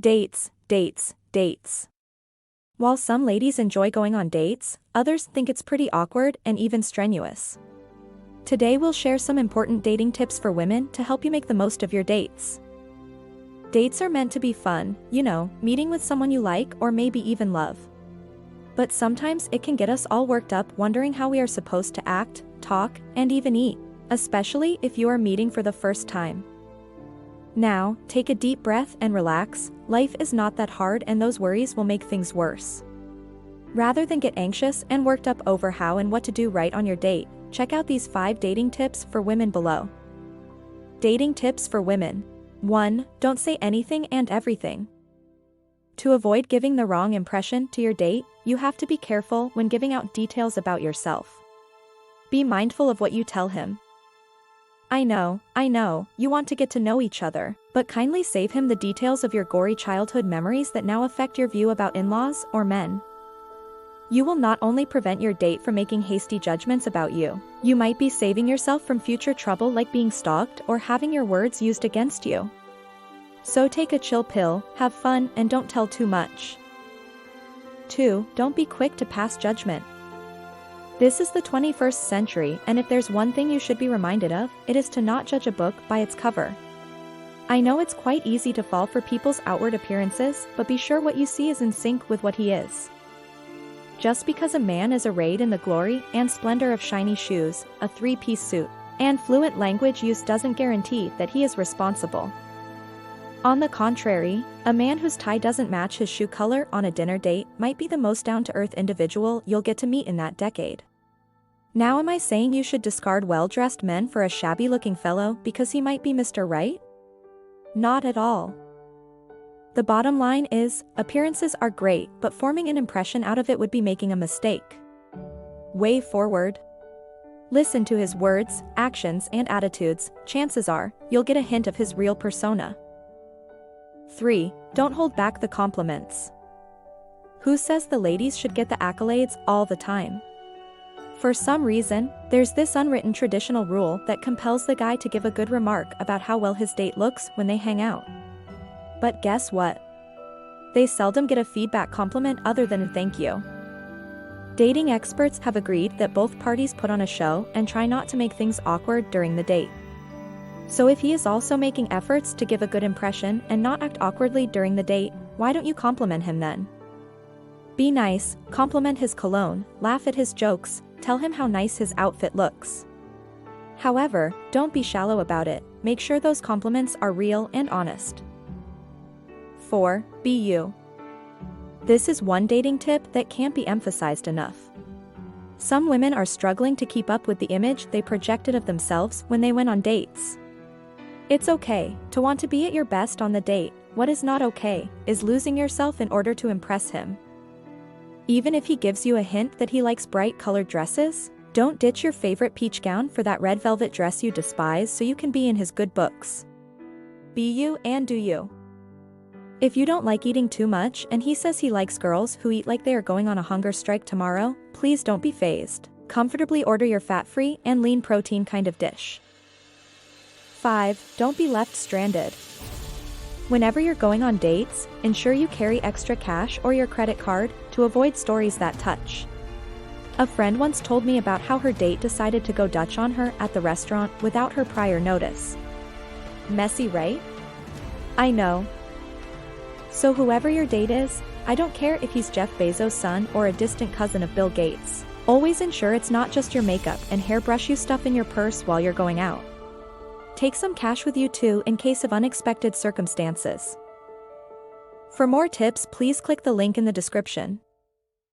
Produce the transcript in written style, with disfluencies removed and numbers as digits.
Dates, dates, dates. While some ladies enjoy going on dates, others think it's pretty awkward and even strenuous. Today we'll share some important dating tips for women to help you make the most of your dates. Dates are meant to be fun, meeting with someone you like or maybe even love. But sometimes it can get us all worked up wondering how we are supposed to act, talk, and even eat, especially if you are meeting for the first time. Now, take a deep breath and relax. Life is not that hard and those worries will make things worse. Rather than get anxious and worked up over how and what to do right on your date, check out these 5 dating tips for women below. Dating tips for women. 1. Don't say anything and everything. To avoid giving the wrong impression to your date, you have to be careful when giving out details about yourself. Be mindful of what you tell him. I know, you want to get to know each other, but kindly save him the details of your gory childhood memories that now affect your view about in-laws or men. You will not only prevent your date from making hasty judgments about you, you might be saving yourself from future trouble like being stalked or having your words used against you. So take a chill pill, have fun, and don't tell too much. 2. Don't be quick to pass judgment. This is the 21st century, and if there's one thing you should be reminded of, it is to not judge a book by its cover. I know it's quite easy to fall for people's outward appearances, but be sure what you see is in sync with what he is. Just because a man is arrayed in the glory and splendor of shiny shoes, a 3-piece suit, and fluent language use doesn't guarantee that he is responsible. On the contrary, a man whose tie doesn't match his shoe color on a dinner date might be the most down-to-earth individual you'll get to meet in that decade. Now am I saying you should discard well-dressed men for a shabby-looking fellow because he might be Mr. Right? Not at all. The bottom line is, appearances are great, but forming an impression out of it would be making a mistake. Way forward. Listen to his words, actions, and attitudes. Chances are, you'll get a hint of his real persona. 3. Don't hold back the compliments. Who says the ladies should get the accolades all the time? For some reason, there's this unwritten traditional rule that compels the guy to give a good remark about how well his date looks when they hang out. But guess what? They seldom get a feedback compliment other than a thank you. Dating experts have agreed that both parties put on a show and try not to make things awkward during the date. So if he is also making efforts to give a good impression and not act awkwardly during the date, why don't you compliment him then? Be nice, compliment his cologne, laugh at his jokes, tell him how nice his outfit looks. However, don't be shallow about it, make sure those compliments are real and honest. 4. Be you. This is one dating tip that can't be emphasized enough. Some women are struggling to keep up with the image they projected of themselves when they went on dates. It's okay to want to be at your best on the date. What is not okay is losing yourself in order to impress him. Even if he gives you a hint that he likes bright colored dresses, don't ditch your favorite peach gown for that red velvet dress you despise so you can be in his good books. Be you and do you. If you don't like eating too much and he says he likes girls who eat like they are going on a hunger strike tomorrow, please don't be fazed. Comfortably order your fat-free and lean protein kind of dish. 5. Don't be left stranded. Whenever you're going on dates, ensure you carry extra cash or your credit card to avoid stories that touch. A friend once told me about how her date decided to go Dutch on her at the restaurant without her prior notice. Messy, right? I know. So whoever your date is, I don't care if he's Jeff Bezos' son or a distant cousin of Bill Gates. Always ensure it's not just your makeup and hairbrush you stuff in your purse while you're going out. Take some cash with you too in case of unexpected circumstances. For more tips, please click the link in the description.